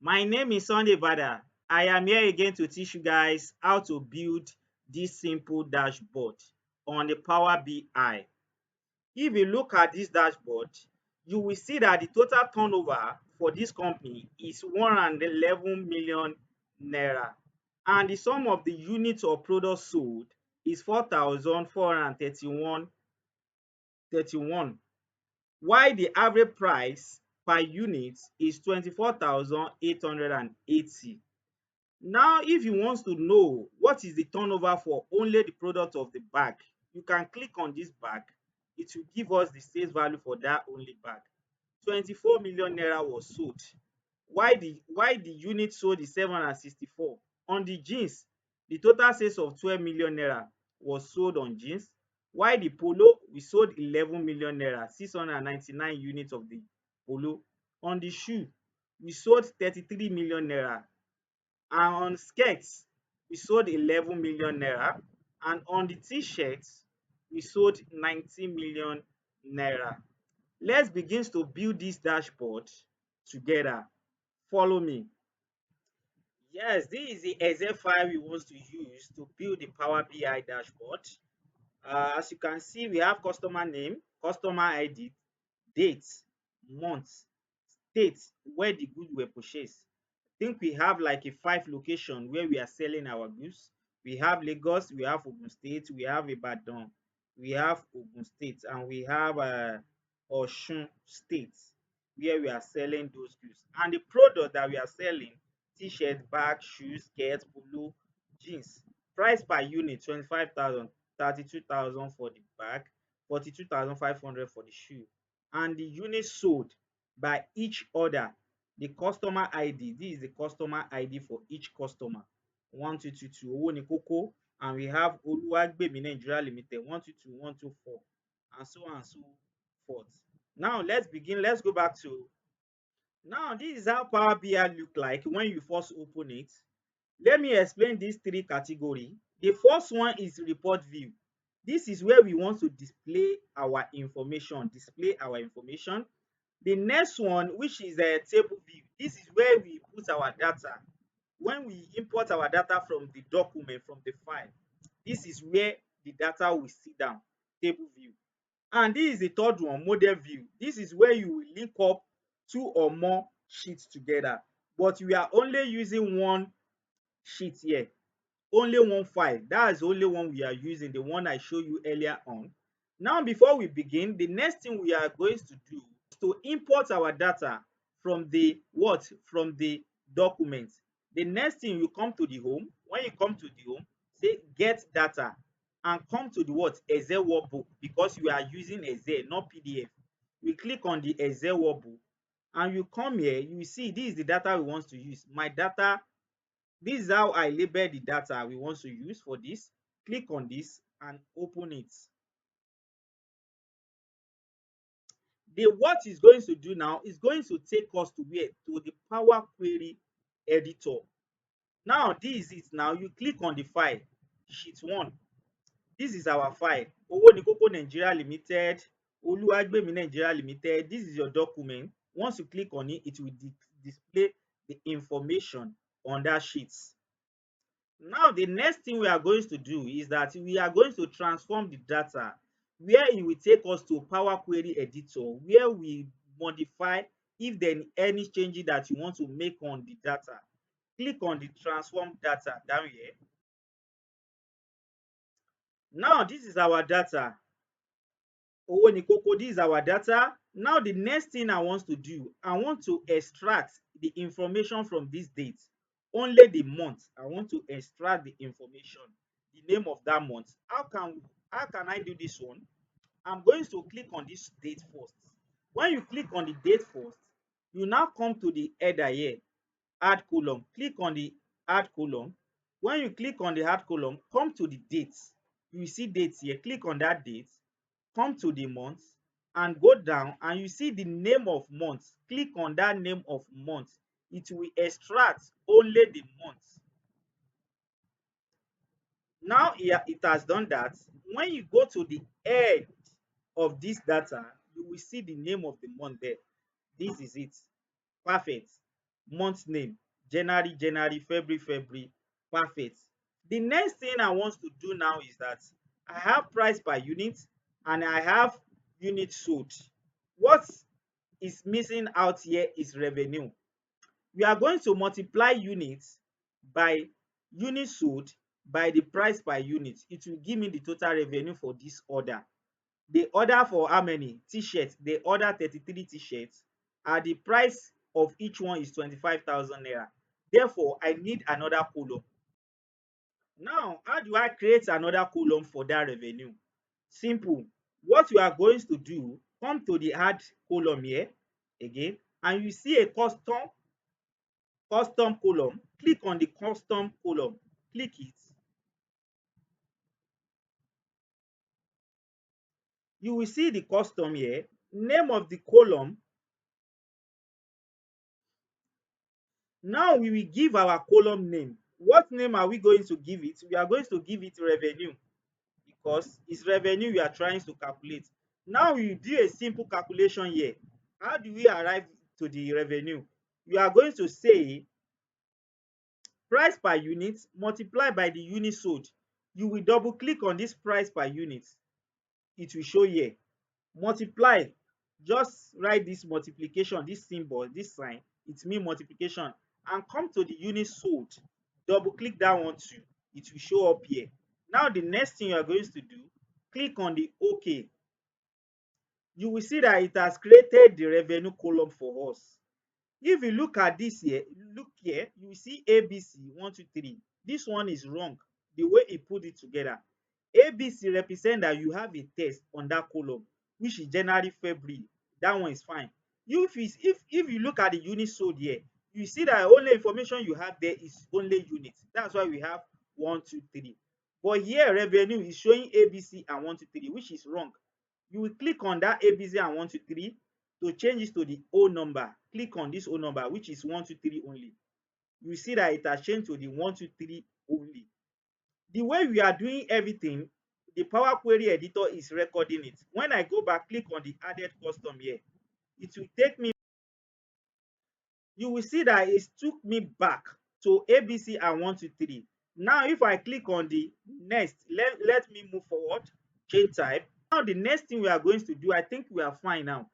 My name is Sunday Bada. I am here again to teach you guys how to build this simple dashboard on the Power BI. If you look at this dashboard, you will see that the total turnover for this company is 111 million naira, and the sum of the units of products sold is 4,431, while the average price per unit is 24,880. Now, if you want to know what is the turnover for only the product of the bag, you can click on this bag. It will give us the sales value for that only bag. 24 million naira was sold. Why the unit sold is 764. On the jeans, the total sales of 12 million naira was sold on jeans, while the polo, we sold 11 million naira, 699 units of the polo. On the shoe, we sold 33 million naira, and on skirts we sold 11 million naira, and on the t-shirts we sold 19 million naira. Let's begin to build this dashboard together. Follow me. Yes, this is the Excel file we want to use to build the Power BI dashboard. As you can see, we have customer name, customer ID, date, month, state where the goods were purchased. I think we have like a 5 location where we are selling our goods. We have Lagos, we have Ogun State, we have Ibadan, we have Ogun State, and we have Osun State where we are selling those goods. And the product that we are selling, t-shirt, bag, shoes, skirt, polo, jeans. Price per unit 25,000, 32,000 for the bag, 42,500 for the shoe. And the units sold by each order, the customer ID, this is the customer ID for each customer, 1222 Owo ni Koko, and we have Oluwagbemi Nigeria Limited 122124, and so on and so forth. Now let's begin. Let's go back to, now this is how Power BI look like when you first open it. Let me explain these three categories. The first one is report view. This is where we want to display our information, The next one, which is a table view, this is where we put our data. When we import our data from the document, from the file, this is where the data will sit down, table view. And this is the third one, model view. This is where you will link up two or more sheets together, but we are only using one sheet here, only one file. That is the only one we are using, the one I showed you earlier on. Now, before we begin, the next thing we are going to do is to import our data from the what? From the document. The next thing, you come to the home. When you come to the home, say get data, and come to the what? Excel workbook, because we are using Excel, not PDF. We click on the Excel workbook, and you come here, you see this is the data we want to use. My data, this is how I label the data we want to use for this. Click on this and open it. The what is going to do now is going to take us to where? To the Power Query editor. Now this is it. Now you click on the file, sheet 1. This is our file. Owo ni Koko Nigeria Limited, Oluwagbemi Nigeria Limited. This is your document. Once you click on it, it will display the information on that sheet. Now, the next thing we are going to do is that we are going to transform the data, where it will take us to Power Query editor, where we modify if there any changes that you want to make on the data. Click on the transform data down here. Now, this is our data. Owo ni Koko, this is our data. Now, the next thing I want to do, I want to extract the information from this date. Only the month. I want to extract the information, the name of that month. How can I do this one? I'm going to click on this date first. When you click on the date first, you now come to the header here, add column. Click on the add column. When you click on the add column, come to the date. You see dates here. Click on that date, come to the month, and go down, and you see the name of month. Click on that name of month. It will extract only the month. Now it has done that. When you go to the end of this data, you will see the name of the month there. This is it. Perfect. month name, January, February, perfect. The next thing I want to do now is that I have price per unit and I have unit sold. What is missing out here is revenue. We are going to multiply units by unit sold by the price per unit. It will give me the total revenue for this order. They order for how many t-shirts? They order 33 t-shirts and the price of each one is 25,000 naira. Therefore, I need another column. Now, how do I create another column for that revenue? Simple. What you are going to do, come to the add column here again, and you see a custom column. Click on the custom column. Click it. You will see the custom here. Name of the column. Now we will give our column name. What name are we going to give it? We are going to give it revenue because it's revenue we are trying to calculate. Now we will do a simple calculation here. How do we arrive to the revenue? We are going to say price per unit multiply by the unit sold. You will double click on this price per unit. It will show here. Multiply, just write this multiplication, this symbol, this sign, it means multiplication, and come to the unit sold. Double click that one too. It will show up here. Now the next thing you are going to do, click on the OK. You will see that it has created the revenue column for us. If you look at this here, look here, you will see ABC 1, 2, 3. This one is wrong. The way he put it together. ABC represent that you have a test on that column, which is January, February. That one is fine. If you look at the unit sold here, you see that only information you have there is only units. That's why we have 1, 2, 3. But here revenue is showing ABC and 1, 2, 3, which is wrong. You will click on that ABC and 1, 2, 3 to change it to the whole number. Click on this whole number, which is 1, 2, 3 only. You see that it has changed to the 1, 2, 3 only. The way we are doing everything, the Power Query editor is recording it. When I go back, click on the added custom here, it will take me, you will see that it took me back to ABC and 1, 2, 3. Now, if I click on the next, let me move forward, change type. Now, the next thing we are going to do, I think we are fine now.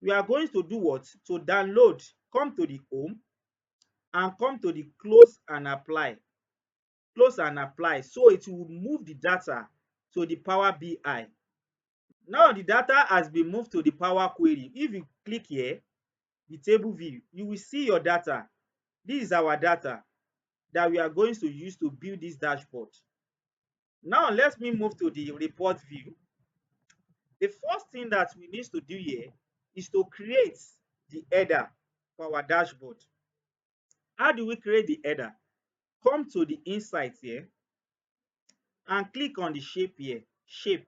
We are going to do what? To download, come to the home and come to the close and apply. Close and apply. So it will move the data to the Power BI. Now the data has been moved to the Power Query. If you click here, the table view, you will see your data. This is our data that we are going to use to build this dashboard. Now let me move to the report view. The first thing that we need to do here is to create the header for our dashboard. How do we create the header? Come to the insight here and click on the shape here, shape,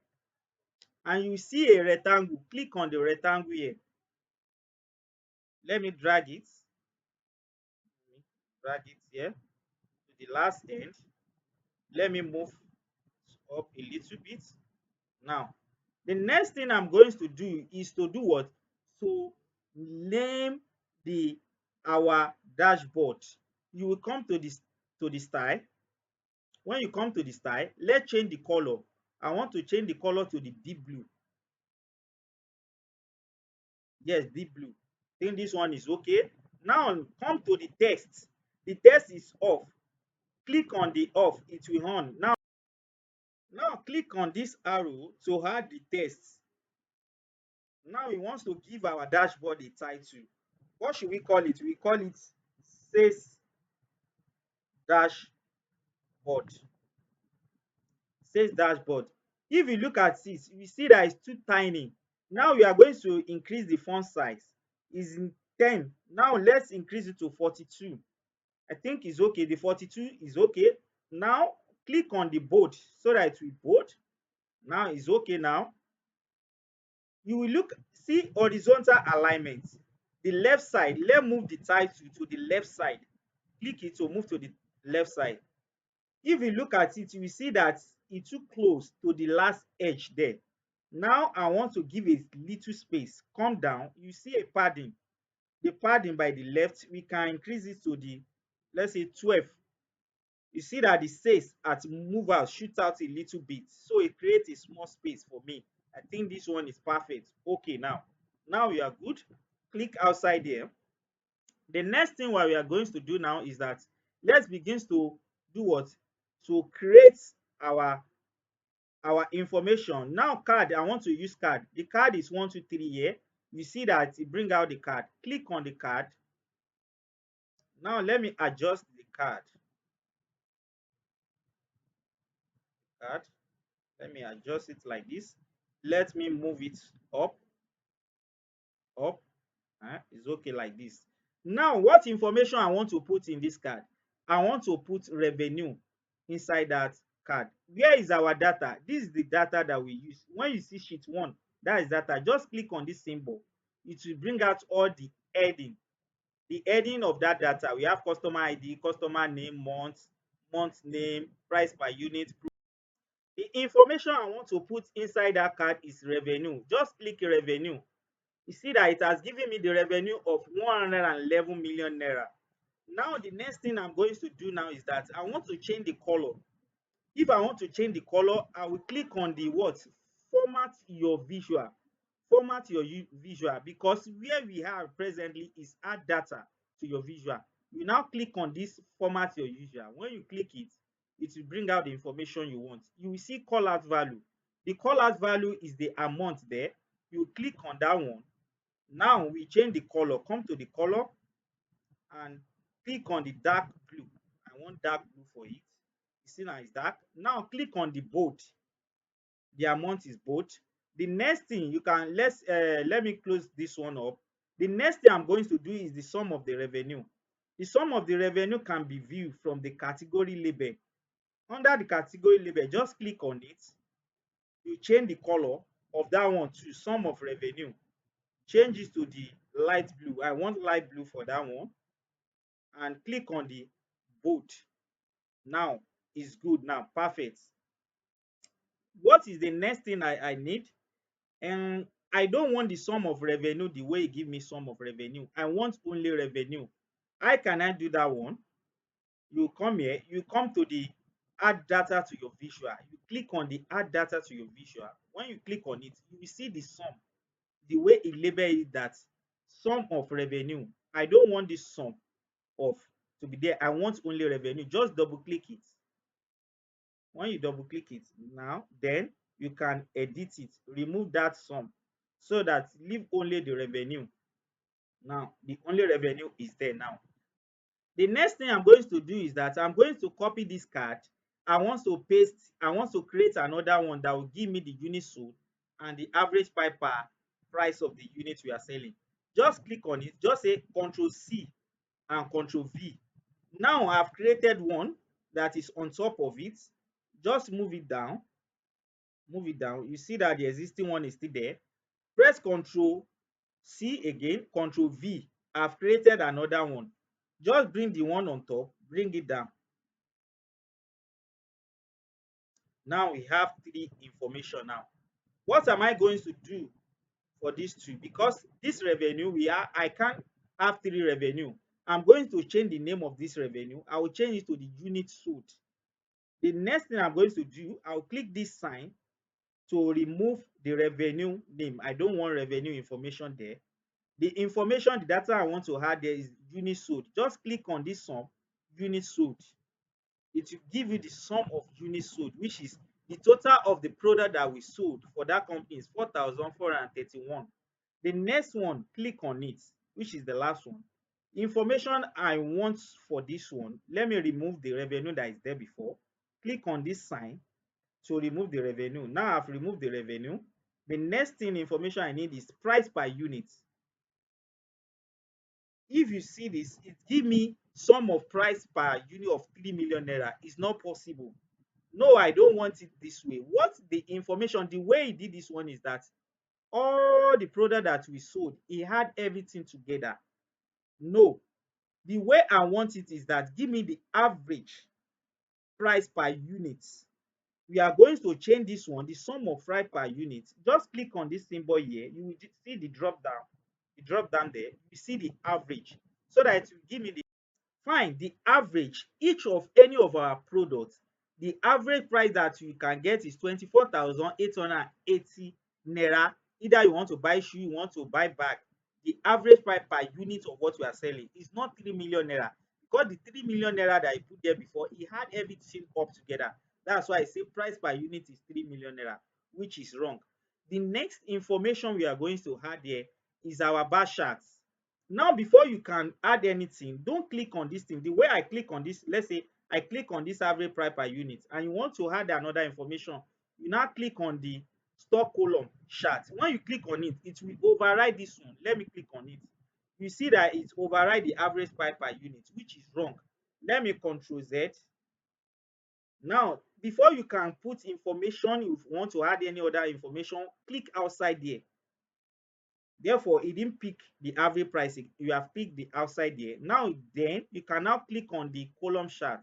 and you see a rectangle. Click on the rectangle here. Let me drag it. Drag it here to the last end. Let me move up a little bit. Now, the next thing I'm going to do is to do what? To name the our dashboard. You will come to this to the style. When you come to the style, let's change the color. I want to change the color to the deep blue. Yes, deep blue. I think this one is okay. Now come to the text. The text is off. Click on the off, it will on. Now click on this arrow to add the text. Now we want to give our dashboard a title. What should we call it? We call it sales dashboard. Sales dashboard. If you look at this, we see that it's too tiny. Now we are going to increase the font size. It's in 10. Now let's increase it to 42. I think it's okay. The 42 is okay. Now click on the bold so that it will bold. Now it's okay now. You will look, see horizontal alignment. The left side, let's move the title to the left side. Click it to move to the left side. If you look at it, you will see that it's too close to the last edge there. Now I want to give a little space. Come down, you see a padding. the padding by the left, we can increase it to the, let's say, 12. You see that the sales at move out shoot out a little bit, so it creates a small space for me. I think this one is perfect. Okay, now we are good. Click outside there. The next thing what we are going to do now is that let's begin to do what? To create our our information. Now card, I want to use card. The card is 123 here. You see that it bring out the card. Click on the card. Now let me adjust the card. Let me adjust it like this. Let me move it up, up. It's okay like this. Now, what information I want to put in this card? I want to put revenue inside that card. Where is our data? This is the data that we use. When you see sheet one, that is data. Just click on this symbol. It will bring out all the heading. The heading of that data. We have customer ID, customer name, month name, price per unit. The information I want to put inside that card is revenue. Just click revenue. You see that it has given me the revenue of 111 million naira. Now the next thing I'm going to do now is that I want to change the color. If I want to change the color, I will click on the what? Format your visual. Format your visual, because where we are presently is add data to your visual. You now click on this format your visual. When you click it, it will bring out the information you want. You will see call out value. The call out value is the amount there. You click on that one. Now we change the color. Come to the color and click on the dark blue. I want dark blue for it. You see now it's dark. Now click on the bold. The amount is bold. The next thing you can, let me close this one up. The next thing I'm going to do is the sum of the revenue. The sum of the revenue can be viewed from the category label. Under the category label, just click on it. You change the color of that one to sum of revenue. Change it to the light blue. I want light blue for that one. And click on the bold. Now it's good. Now perfect. What is the next thing I need? And I don't want the sum of revenue the way you give me sum of revenue. I want only revenue. How can I do that one? You come here, you come to the add data to your visual. You click on the add data to your visual. When you click on it, you will see the sum. The way it label it, that sum of revenue. I don't want this sum of to be there. I want only revenue. Just double click it. When you double click it now, then you can edit it, remove that sum, so that leave only the revenue. Now the only revenue is there. Now the next thing I'm going to do is that I'm going to copy this card. I want to create another one that will give me the unit sold and the average price of the unit we are selling. Just click on it, just say Ctrl C and Ctrl V. Now I've created one that is on top of it. Just move it down. Move it down. You see that the existing one is still there. Press Ctrl C again, Ctrl V. I've created another one. Just bring the one on top, bring it down. Now we have three information now. What am I going to do for these two? Because this revenue, I can't have three revenue. I'm going to change the name of this revenue. I will change it to the unit sold. The next thing I'm going to do, I'll click this sign to remove the revenue name. I don't want revenue information there. The information, the data I want to add there is unit sold. Just click on this sum, unit sold. It will give you the sum of units sold, which is the total of the product that we sold for that company is 4,431. The next one, click on it, which is the last one. Information I want for this one, let me remove the revenue that is there before. Click on this sign to remove the revenue. Now I've removed the revenue. The next thing information I need is price per unit. If you see this, it give me sum of price per unit of 3 million naira. It's not possible. No, I don't want it this way. What the information, the way he did this one is that all the product that we sold, he had everything together. No, the way I want it is that give me the average price per unit. We are going to change this one, the sum of price per unit. Just click on this symbol here. You will see the drop down. you drop down there, you see the average, so that it will give me the find the average each of any of our products. The average price that you can get is 24,880 naira. Either you want to buy shoe, you want to buy bag, the average price per unit of what you are selling is not 3 million naira, because the 3 million naira that I put there before, e had everything up together. That's why I say price per unit is 3 million naira, which is wrong. The next information we are going to add here is our bar charts. Now, before you can add anything, don't click on this thing. The way I click on this, let's say I click on this average price per unit, and you want to add another information, you now click on the stock column chart. When you click on it, it will override this one. Let me click on it. You see that it override the average price per unit, which is wrong. Let me control Z. Now, before you can put information, if you want to add any other information, click outside there. Therefore, it didn't pick the average price. You have picked the outside there. Now, then you can now click on the column chart.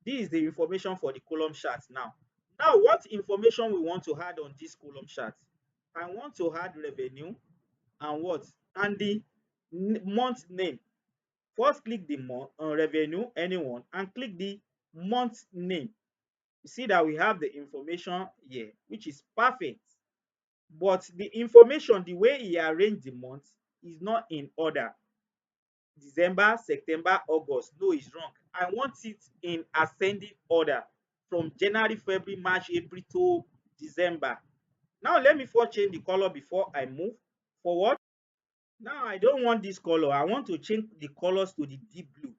This is the information for the column chart now. Now, what information we want to add on this column chart? I want to add revenue and what? And the month name. First, click the month revenue, anyone, and click the month name. You see that we have the information here, which is perfect. But the information, the way he arranged the months, is not in order. December, September, August. No, it's wrong. I want it in ascending order from January, February, March, April to December. Now, let me first change the color before I move forward. Now, I don't want this color. I want to change the colors to the deep blue.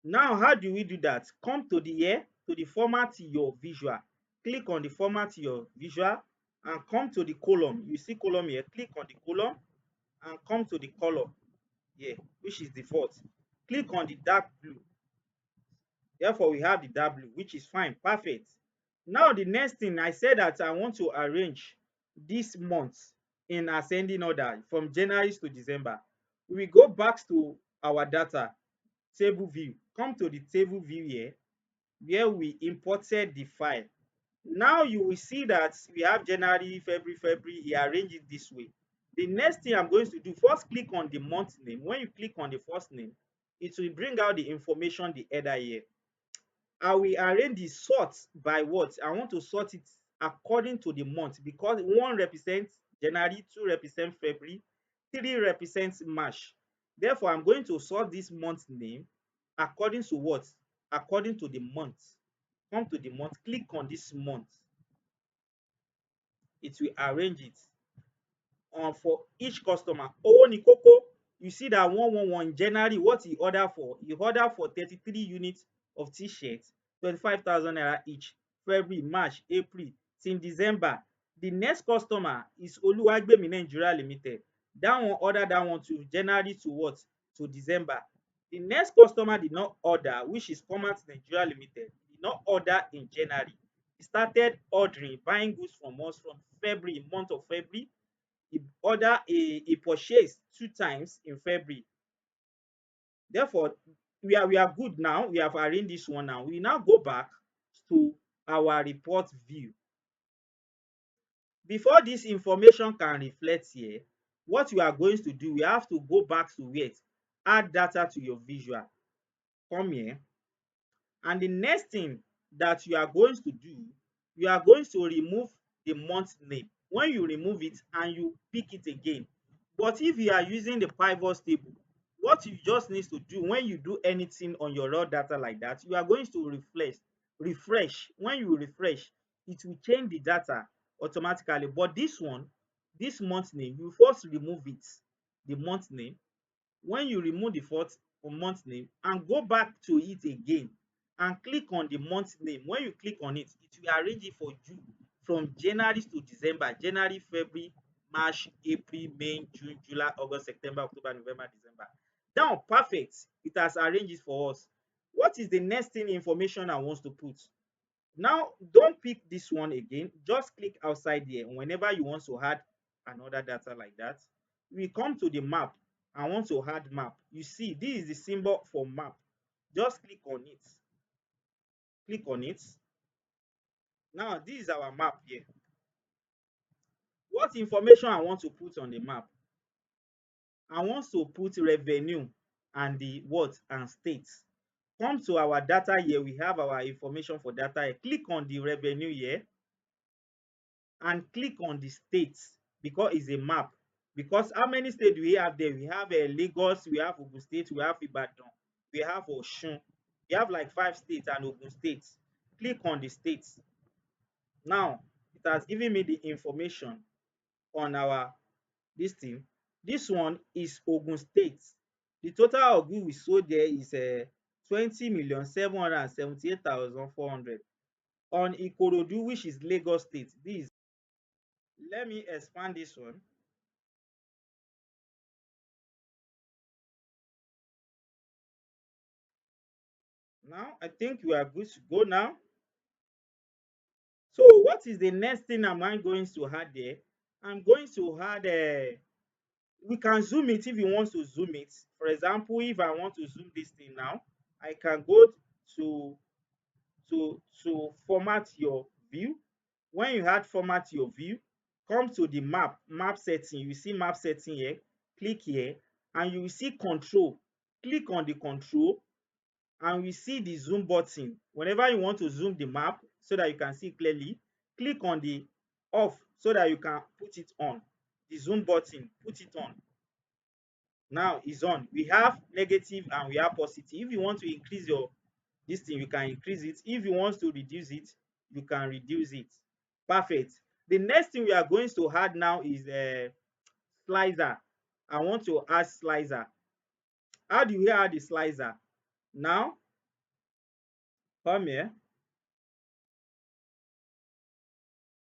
Now, how do we do that? Come to the here, to the format your visual. Click on the format your visual and come to the column. You see column here. Click on the column and come to the color here, which is default. Click on the dark blue. Therefore, we have the dark blue, which is fine, perfect. Now, the next thing I said that I want to arrange this month in ascending order from January to December. We go back to our data table view. Come to the table view here, where we imported the file. Now you will see that we have January, February, he arranged it this way. The next thing I'm going to do, first click on the month name. When you click on the first name, it will bring out the information, the header here. I will arrange the sort by what? I want to sort it according to the month, because one represents January, two represents February, three represents March. Therefore, I'm going to sort this month name according to what? According to the month. Come to the month, click on this month. It will arrange it for each customer. Owó ní kókó, you see that 111 January, what he order for? He order for 33 units of t-shirts, 25,000 naira each. February, March, April, till December. The next customer is Oluwagbemi Nigeria Limited. That one order that one to January to what? To December. The next customer did not order, which is Commerce Nigeria Limited, did not order in January. He started ordering, buying goods from us from February, month of February. He purchased two times in February. Therefore, we are good now. We have arranged this one now. We now go back to our report view. Before this information can reflect here, what we are going to do, we have to go back to where? Add data to your visual. Come here. And the next thing that you are going to do, you are going to remove the month name. When you remove it and you pick it again. But if you are using the pivot table, what you just need to do when you do anything on your raw data like that, you are going to refresh. When you refresh, it will change the data automatically. But this one, this month name, you first remove it, the month name. When you remove the fourth month name and go back to it again and click on the month name, when you click on it, it will arrange it for you from January to December. January, February, March, April, May, June, July, August, September, October, November, December. Now, perfect. It has arranged it for us. What is the next thing information I want to put? Now, don't pick this one again. Just click outside there. Whenever you want to add another data like that, we come to the map. I want to add map. You see, this is the symbol for map. Just click on it. Click on it. Now, this is our map here. What information I want to put on the map? I want to put revenue and the what and state. Come to our data here, we have our information for data here. Click on the revenue here and click on the state because it's a map. Because how many states do we have there? We have Lagos, we have Ogun State, we have Ibadan, we have Osun. We have like 5 states and Ogun State. Click on the states. Now, it has given me the information on our this thing. This one is Ogun State. The total of goods we sold there is 20,778,400. On Ikorodu, which is Lagos State, this, let me expand this one. Now I think we are good to go now. So what is the next thing am I going to add there? I'm going to add we can zoom it if you want to zoom it. For example, if I want to zoom this thing now, I can go to format your view. When you add format your view, come to the map setting. You see map setting here, click here, and you will see control. Click on the control and we see the zoom button. Whenever you want to zoom the map so that you can see clearly, click on the off so that you can put it on. The zoom button, put it on. Now it's on. We have negative and we have positive. If you want to increase your this thing, you can increase it. If you want to reduce it, you can reduce it. Perfect. The next thing we are going to add now is slicer. I want to add slicer. How do we add the slicer? Now come here.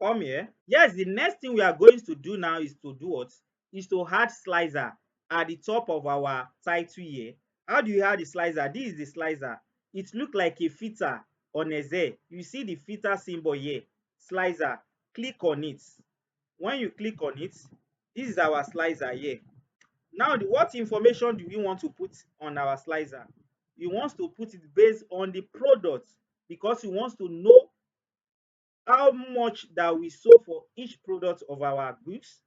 Come here. Yes, the next thing we are going to do now is to do what? Is to add slicer at the top of our title here. How do you add the slicer? This is the slicer. It look like a filter on a Z. You see the filter symbol here. Slicer. Click on it. When you click on it, this is our slicer here. Now, what information do we want to put on our slicer? We want to put it based on the product because we want to know how much that we sold for each product of our goods.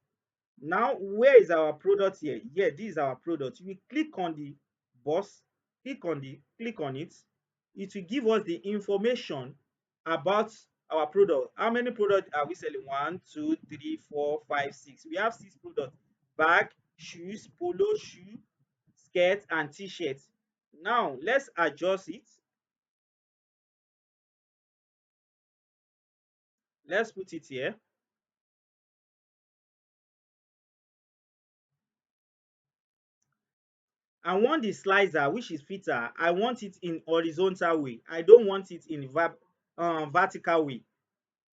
Now, where is our product here? Yeah, this is our product. We click on the box, click on it. It will give us the information about our product. How many products are we selling? One, two, three, four, five, six. We have 6 products: bag, shoes, polo shoe, skirt, and t-shirts. Now, let's adjust it. Let's put it here. I want the slicer, which is filter, I want it in horizontal way. I don't want it in vertical way.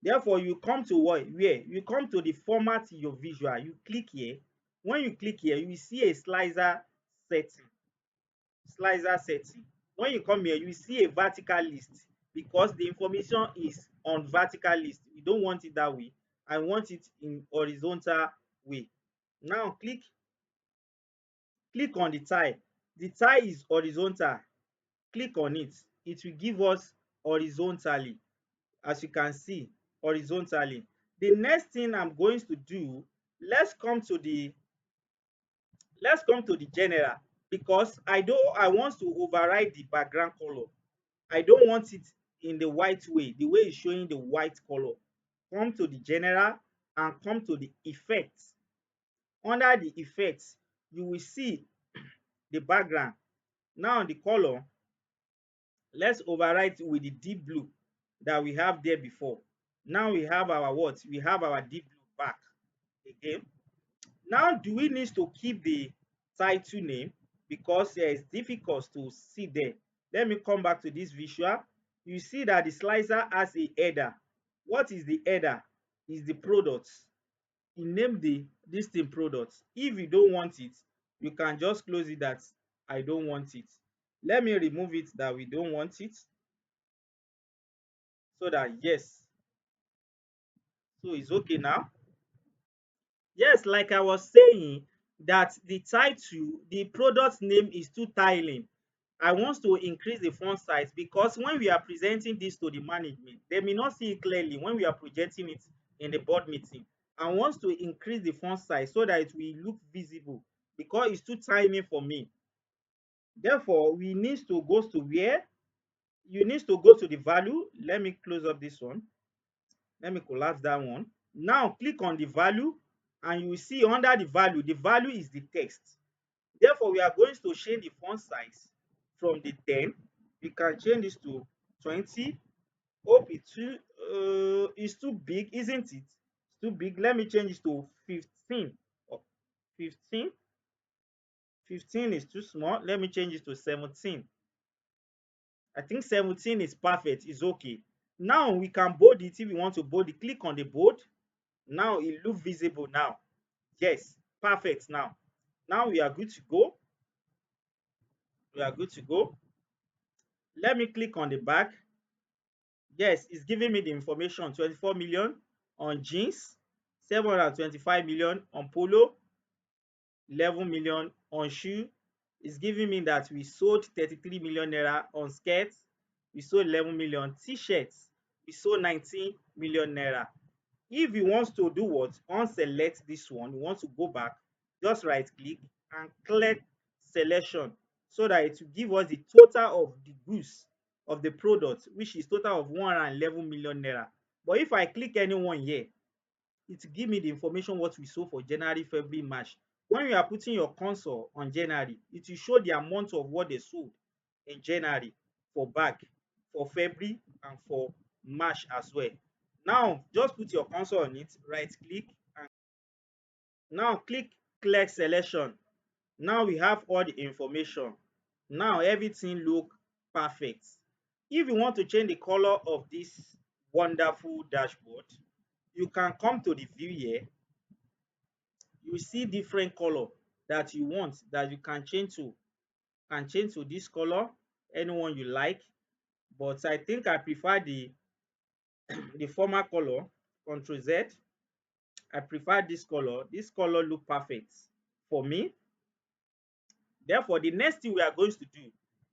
Therefore, you come to what? Where? You come to the format your visual. You click here. When you click here, you see a slicer setting. Slicer setting. When you come here, you see a vertical list because the information is on vertical list. We don't want it that way. I want it in horizontal way. Now click on the tile. The tile is horizontal. Click on it. It will give us horizontally, as you can see, horizontally. The next thing I'm going to do, let's come to the general, because I want to override the background color. I don't want it in the white way, the way it's showing the white color. Come to the general and come to the effects. Under the effects, you will see the background. Now the color, let's overwrite with the deep blue that we have there before. Now we have our what? We have our deep blue back again. Now, do we need to keep the title name? Because it's difficult to see there. Let me come back to this visual. You see that the slicer has a header. What is the header? Is the products. You name the this thing products. If you don't want it, you can just close it that I don't want it. Let me remove it that we don't want it, so that yes, so it's okay now. Yes, like I was saying, that the title, the product name is too tiling. I want to increase the font size because when we are presenting this to the management, they may not see it clearly when we are projecting it in the board meeting. I want to increase the font size so that it will look visible because it's too tiny for me. Therefore, we need to go to where you need to go to the value. Let me close up this one. Let me collapse that one. Now click on the value and you will see under the value is the text. Therefore, we are going to change the font size from the 10. We can change this to 20. Hope it's too big, isn't it? It's too big. Let me change this to 15. Oh, 15. 15 is too small. Let me change it to 17. I think 17 is perfect. It's okay. Now we can bold it if we want to bold it. Click on the bold. Now it looks visible now. Yes, perfect now. Now we are good to go. We are good to go. Let me click on the back. Yes, it's giving me the information. 24 million on jeans, 725 million on polo, 11 million on shoe. It's giving me that we sold 33 million naira on skirts. We sold 11 million t-shirts. We sold 19 million naira. If you want to do what, unselect this one, you want to go back, just right click and click selection so that it will give us the total of the goods of the product, which is total of 111 million naira. But if I click any one here, it will give me the information what we sold for January, February, March. When you are putting your console on January, it will show the amount of what they sold in January for bag, for February, and for March as well. Now, just put your console on it, right click, and now click clear selection. Now we have all the information. Now everything look perfect. If you want to change the color of this wonderful dashboard, you can come to the view here. You see different color that you want that you can change to. Can change to this color, anyone you like. But I think I prefer the the former color. Control Z. I prefer this color. This color look perfect for me. Therefore, the next thing we are going to do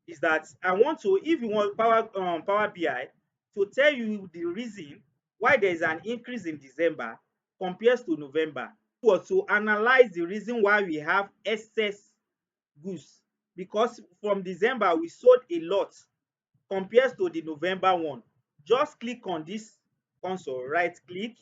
is that I want to, if you want Power BI to tell you the reason why there is an increase in December compared to November, was to analyze the reason why we have excess goods, because from December we sold a lot compared to the November one. Just click on this console, right click,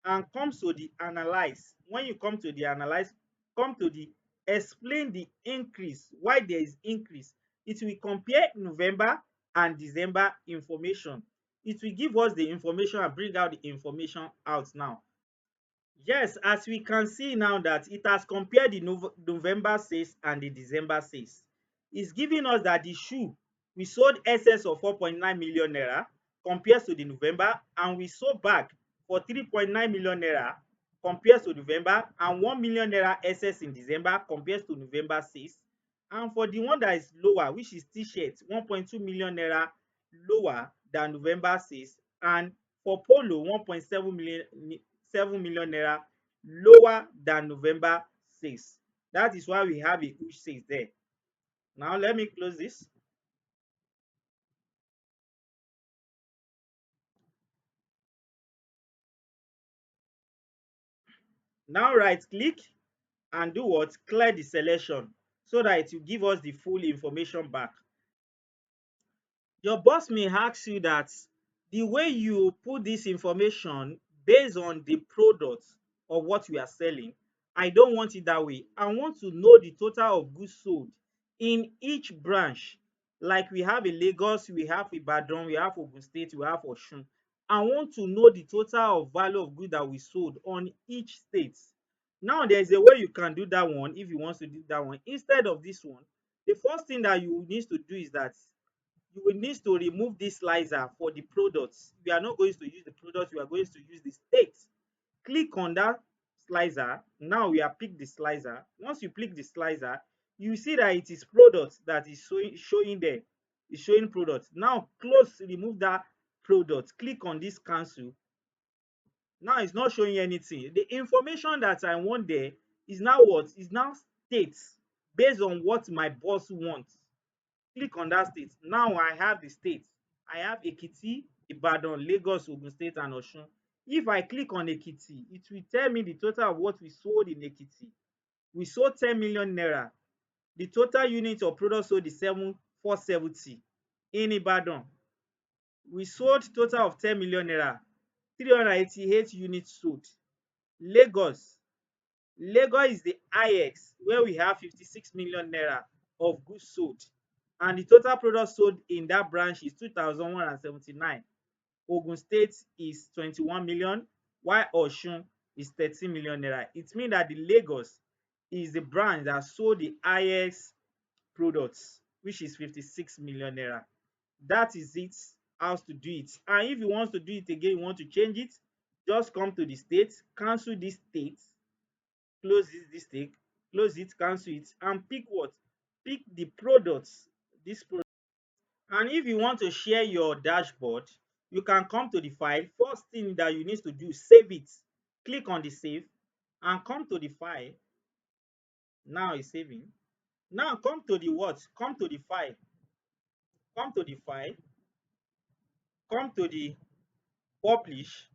and come to the analyze. When you come to the analyze, come to the explain the increase, why there is increase. It will compare November and December information. It will give us the information and bring out the information out now. Yes, as we can see now that it has compared the November sales and the December sales. It's giving us that the shoe, we sold excess of 4.9 million naira compared to the November, and we sold bag for 3.9 million naira compared to November, and 1 million naira excess in December compared to November sales. And for the one that is lower, which is t-shirt, 1.2 million naira lower than November sales, and for polo, 1.7 naira lower than November sales. That is why we have a huge sales there. Now let me close this. Now right click and do what? Clear the selection so that it will give us the full information back. Your boss may ask you that the way you put this information based on the product of what we are selling, I don't want it that way. I want to know the total of goods sold in each branch. Like we have in Lagos, we have Ibadan, we have Ogun State, we have Osun. I want to know the total of value of goods that we sold on each state. Now there is a way you can do that one if you want to do that one. Instead of this one, the first thing that you need to do is that you will need to remove this slicer for the products. We are not going to use the products, we are going to use the states. Click on that slicer. Now we are pick the slicer. Once you click the slicer, you see that it is products that is showing there. It's showing products. Now close, remove that product. Click on this cancel. Now it's not showing anything. The information that I want there is now what? Is now states based on what my boss wants. Click on that state. Now I have the states. I have Ekiti, Ibadan, Lagos, Ogun State, and Osun. If I click on Ekiti, it will tell me the total of what we sold in Ekiti. We sold 10 million naira. The total unit of product sold is 7,470. In Ibadan, we sold total of 10 million naira, 388 units sold. Lagos, Lagos is the highest, where we have 56 million naira of goods sold, and the total product sold in that branch is 2,179. Ogun State is 21 million, while Osun is 13 million naira. It means that the Lagos is the branch that sold the highest products, which is 56 million naira. That is it, how to do it. And if you want to do it again, you want to change it, just come to the state, cancel this state, close this state, close it, cancel it, and pick what? Pick the products, this product. And if you want to share your dashboard, you can come to the file. First thing that you need to do, save it. Click on the save and come to the file. Now it's saving. Now come to the what? Come to the file. Come to the file. Come to the publish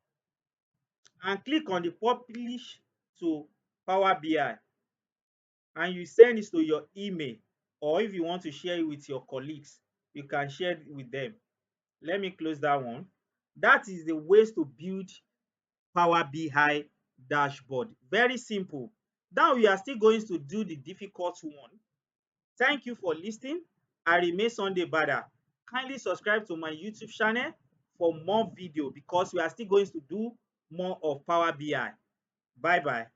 and click on the publish to Power BI, and you send it to your email, or if you want to share it with your colleagues, you can share it with them. Let me close that one. That is the ways to build Power BI dashboard. Very simple. Now we are still going to do the difficult one. Thank you for listening. I remain Sunday Bada. Kindly subscribe to my YouTube channel for more video, because we are still going to do more of Power BI. Bye bye.